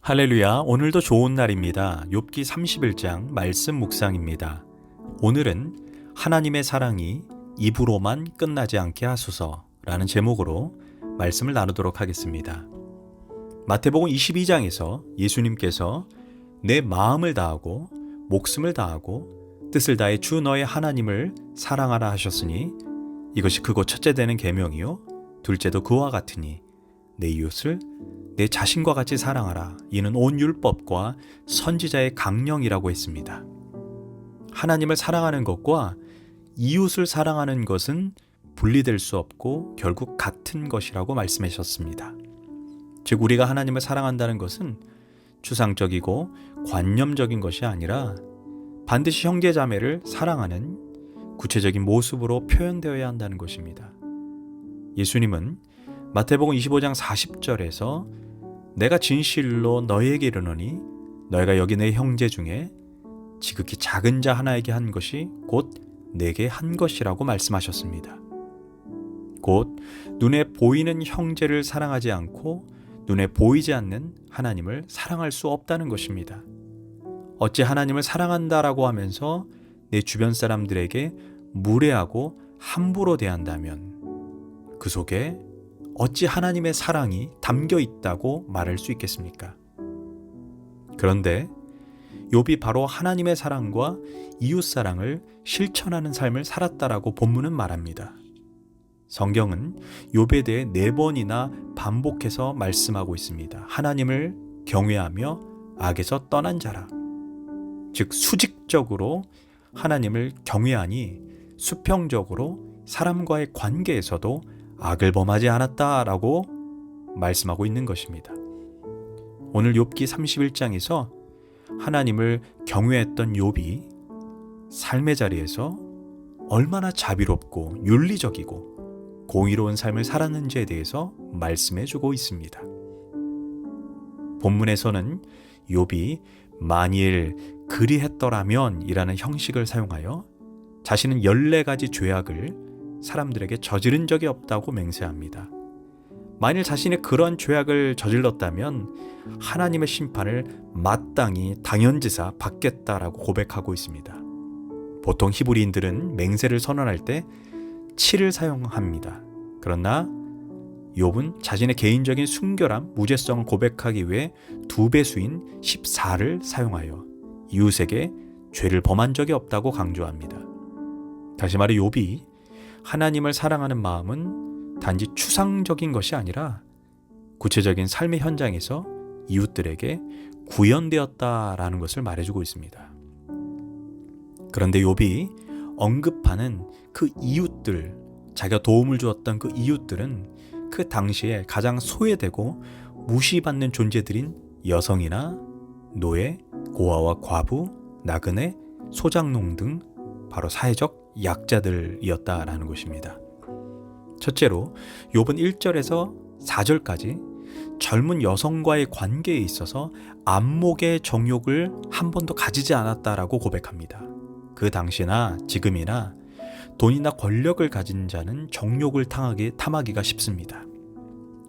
할렐루야, 오늘도 좋은 날입니다. 욥기 31장 말씀 묵상입니다. 오늘은 하나님의 사랑이 입으로만 끝나지 않게 하소서라는 제목으로 말씀을 나누도록 하겠습니다. 마태복음 22장에서 예수님께서 내 마음을 다하고 목숨을 다하고 뜻을 다해 주 너의 하나님을 사랑하라 하셨으니 이것이 크고 첫째 되는 계명이요 둘째도 그와 같으니 내 이웃을 내 자신과 같이 사랑하라. 이는 온 율법과 선지자의 강령이라고 했습니다. 하나님을 사랑하는 것과 이웃을 사랑하는 것은 분리될 수 없고 결국 같은 것이라고 말씀하셨습니다. 즉 우리가 하나님을 사랑한다는 것은 추상적이고 관념적인 것이 아니라 반드시 형제자매를 사랑하는 구체적인 모습으로 표현되어야 한다는 것입니다. 예수님은 마태복음 25장 40절에서 내가 진실로 너희에게 이르노니 너희가 여기 내 형제 중에 지극히 작은 자 하나에게 한 것이 곧 내게 한 것이라고 말씀하셨습니다. 곧 눈에 보이는 형제를 사랑하지 않고 눈에 보이지 않는 하나님을 사랑할 수 없다는 것입니다. 어찌 하나님을 사랑한다라고 하면서 내 주변 사람들에게 무례하고 함부로 대한다면 그 속에 어찌 하나님의 사랑이 담겨 있다고 말할 수 있겠습니까? 그런데 욥이 바로 하나님의 사랑과 이웃 사랑을 실천하는 삶을 살았다라고 본문은 말합니다. 성경은 욥에 대해 4번이나 반복해서 말씀하고 있습니다. 하나님을 경외하며 악에서 떠난 자라. 즉 수직적으로 하나님을 경외하니 수평적으로 사람과의 관계에서도 악을 범하지 않았다라고 말씀하고 있는 것입니다. 오늘 욥기 31장에서 하나님을 경외했던 욥이 삶의 자리에서 얼마나 자비롭고 윤리적이고 공의로운 삶을 살았는지에 대해서 말씀해주고 있습니다. 본문에서는 욥이 만일 그리했더라면 이라는 형식을 사용하여 자신은 14가지 죄악을 사람들에게 저지른 적이 없다고 맹세합니다. 만일 자신이 그런 죄악을 저질렀다면 하나님의 심판을 마땅히 당연지사 받겠다라고 고백하고 있습니다. 보통 히브리인들은 맹세를 선언할 때 7을 사용합니다. 그러나 욥은 자신의 개인적인 순결함, 무죄성을 고백하기 위해 2배수인 14를 사용하여 이웃에게 죄를 범한 적이 없다고 강조합니다. 다시 말해 욥이 하나님을 사랑하는 마음은 단지 추상적인 것이 아니라 구체적인 삶의 현장에서 이웃들에게 구현되었다라는 것을 말해주고 있습니다. 그런데 욥이 언급하는 그 이웃들, 자기가 도움을 주었던 그 이웃들은 그 당시에 가장 소외되고 무시받는 존재들인 여성이나 노예, 고아와 과부, 나그네, 소장농 등 바로 사회적 약자들이었다라는 것입니다. 첫째로 욥은 1절에서 4절까지 젊은 여성과의 관계에 있어서 안목의 정욕을 한 번도 가지지 않았다라고 고백합니다. 그 당시나 지금이나 돈이나 권력을 가진 자는 정욕을 탐하기가 쉽습니다.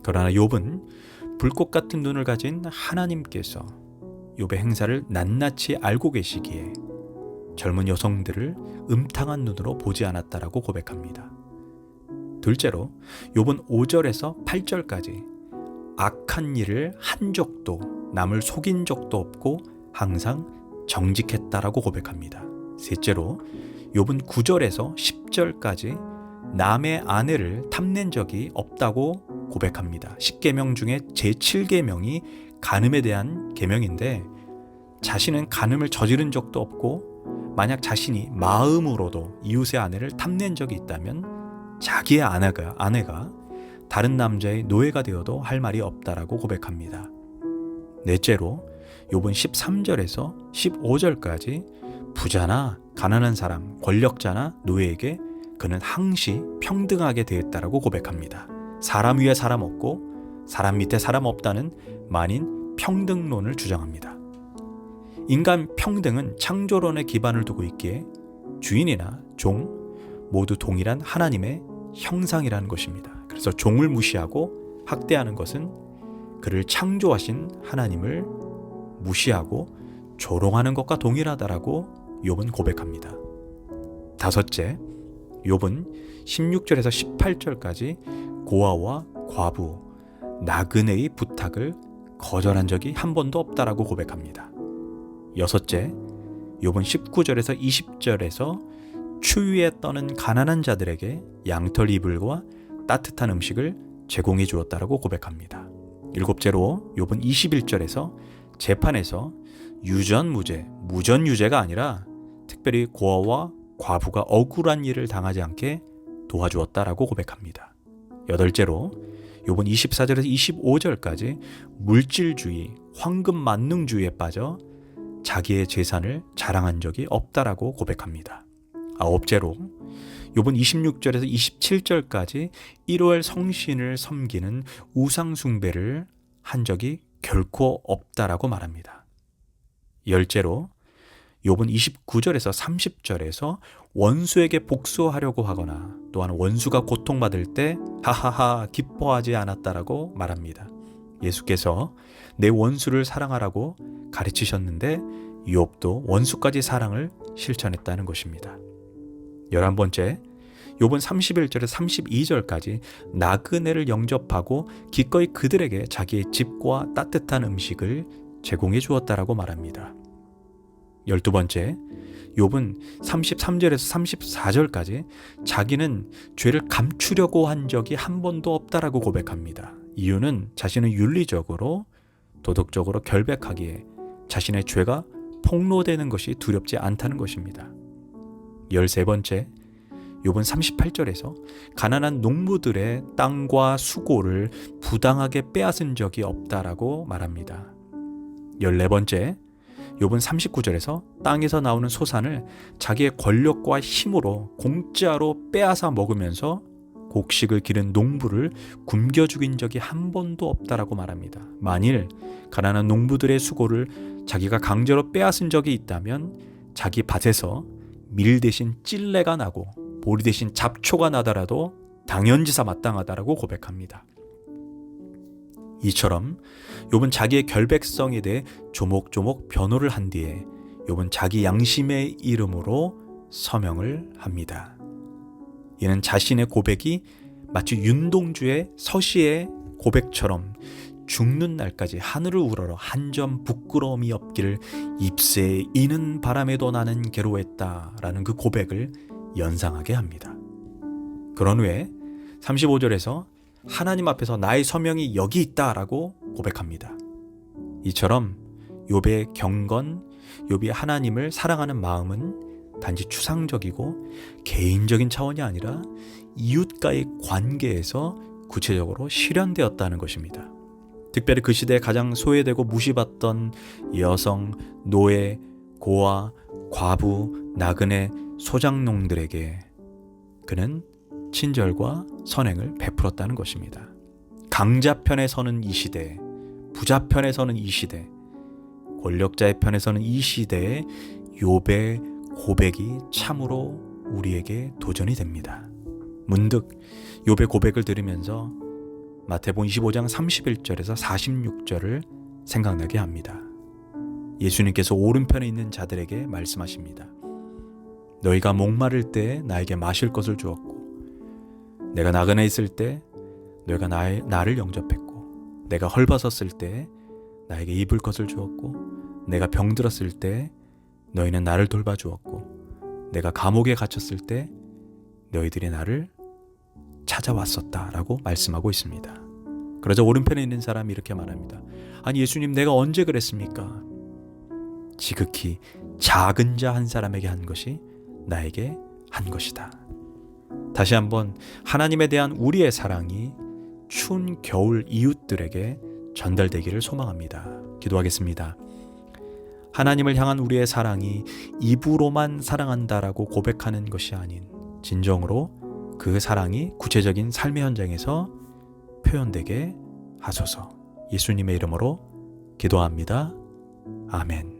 그러나 욥은 불꽃 같은 눈을 가진 하나님께서 욥의 행사를 낱낱이 알고 계시기에 젊은 여성들을 음탕한 눈으로 보지 않았다라고 고백합니다. 둘째로 욥은 5절에서 8절까지 악한 일을 한 적도 남을 속인 적도 없고 항상 정직했다라고 고백합니다. 셋째로 욥은 9절에서 10절까지 남의 아내를 탐낸 적이 없다고 고백합니다. 10계명 중에 제7계명이 간음에 대한 계명인데 자신은 간음을 저지른 적도 없고 만약 자신이 마음으로도 이웃의 아내를 탐낸 적이 있다면 자기의 아내가 다른 남자의 노예가 되어도 할 말이 없다라고 고백합니다. 넷째로 욥은 13절에서 15절까지 부자나 가난한 사람, 권력자나 노예에게 그는 항시 평등하게 대했다라고 고백합니다. 사람 위에 사람 없고 사람 밑에 사람 없다는 만인 평등론을 주장합니다. 인간 평등은 창조론에 기반을 두고 있기에 주인이나 종 모두 동일한 하나님의 형상이라는 것입니다. 그래서 종을 무시하고 학대하는 것은 그를 창조하신 하나님을 무시하고 조롱하는 것과 동일하다라고 욥은 고백합니다. 다섯째, 욥은 16절에서 18절까지 고아와 과부, 나그네의 부탁을 거절한 적이 한 번도 없다라고 고백합니다. 여섯째, 욥은 19절에서 20절에서 추위에 떠는 가난한 자들에게 양털 이불과 따뜻한 음식을 제공해 주었다라고 고백합니다. 일곱째로 욥은 21절에서 재판에서 유전무죄, 무전유죄가 아니라 특별히 고아와 과부가 억울한 일을 당하지 않게 도와주었다라고 고백합니다. 여덟째로 욥은 24절에서 25절까지 물질주의, 황금만능주의에 빠져 자기의 재산을 자랑한 적이 없다라고 고백합니다. 아홉째로 욥은 26절에서 27절까지 일월 성신을 섬기는 우상숭배를 한 적이 결코 없다라고 말합니다. 열째로 욥은 29절에서 30절에서 원수에게 복수하려고 하거나 또한 원수가 고통받을 때 하하하 기뻐하지 않았다라고 말합니다. 예수께서 내 원수를 사랑하라고 가르치셨는데 욥도 원수까지 사랑을 실천했다는 것입니다. 11번째, 욥은 31절에서 32절까지 나그네를 영접하고 기꺼이 그들에게 자기의 집과 따뜻한 음식을 제공해 주었다라고 말합니다. 12번째, 욥은 33절에서 34절까지 자기는 죄를 감추려고 한 적이 한 번도 없다라고 고백합니다. 이유는 자신은 윤리적으로 도덕적으로 결백하기에 자신의 죄가 폭로되는 것이 두렵지 않다는 것입니다. 13번째, 욥은 38절에서 가난한 농부들의 땅과 수고를 부당하게 빼앗은 적이 없다라고 말합니다. 14번째, 욥은 39절에서 땅에서 나오는 소산을 자기의 권력과 힘으로 공짜로 빼앗아 먹으면서 곡식을 기른 농부를 굶겨 죽인 적이 한 번도 없다라고 말합니다. 만일 가난한 농부들의 수고를 자기가 강제로 빼앗은 적이 있다면 자기 밭에서 밀 대신 찔레가 나고 보리 대신 잡초가 나더라도 당연지사 마땅하다라고 고백합니다. 이처럼 욥은 자기의 결백성에 대해 조목조목 변호를 한 뒤에 욥은 자기 양심의 이름으로 서명을 합니다. 이는 자신의 고백이 마치 윤동주의 서시의 고백처럼 죽는 날까지 하늘을 우러러 한 점 부끄러움이 없기를 잎새에 이는 바람에도 나는 괴로웠다라는 그 고백을 연상하게 합니다. 그런 후에 35절에서 하나님 앞에서 나의 서명이 여기 있다라고 고백합니다. 이처럼 욥의 경건, 욥이 하나님을 사랑하는 마음은 단지 추상적이고 개인적인 차원이 아니라 이웃과의 관계에서 구체적으로 실현되었다는 것입니다. 특별히 그 시대에 가장 소외되고 무시받던 여성, 노예, 고아, 과부, 나그네, 소작농들에게 그는 친절과 선행을 베풀었다는 것입니다. 강자 편에 서는 이 시대, 부자 편에 서는 이 시대, 권력자의 편에 서는 이 시대에 욥의 고백이 참으로 우리에게 도전이 됩니다. 문득 욥의 고백을 들으면서 마태복음 25장 31절에서 46절을 생각나게 합니다. 예수님께서 오른편에 있는 자들에게 말씀하십니다. 너희가 목마를 때 나에게 마실 것을 주었고 내가 나그네 있을 때 너희가 나를 영접했고 내가 헐벗었을 때 나에게 입을 것을 주었고 내가 병들었을 때 너희는 나를 돌봐주었고 내가 감옥에 갇혔을 때 너희들이 나를 찾아왔었다라고 말씀하고 있습니다. 그러자 오른편에 있는 사람이 이렇게 말합니다. 아니 예수님, 내가 언제 그랬습니까? 지극히 작은 자 한 사람에게 한 것이 나에게 한 것이다. 다시 한번 하나님에 대한 우리의 사랑이 추운 겨울 이웃들에게 전달되기를 소망합니다. 기도하겠습니다. 하나님을 향한 우리의 사랑이 입으로만 사랑한다라고 고백하는 것이 아닌 진정으로 그 사랑이 구체적인 삶의 현장에서 표현되게 하소서. 예수님의 이름으로 기도합니다. 아멘.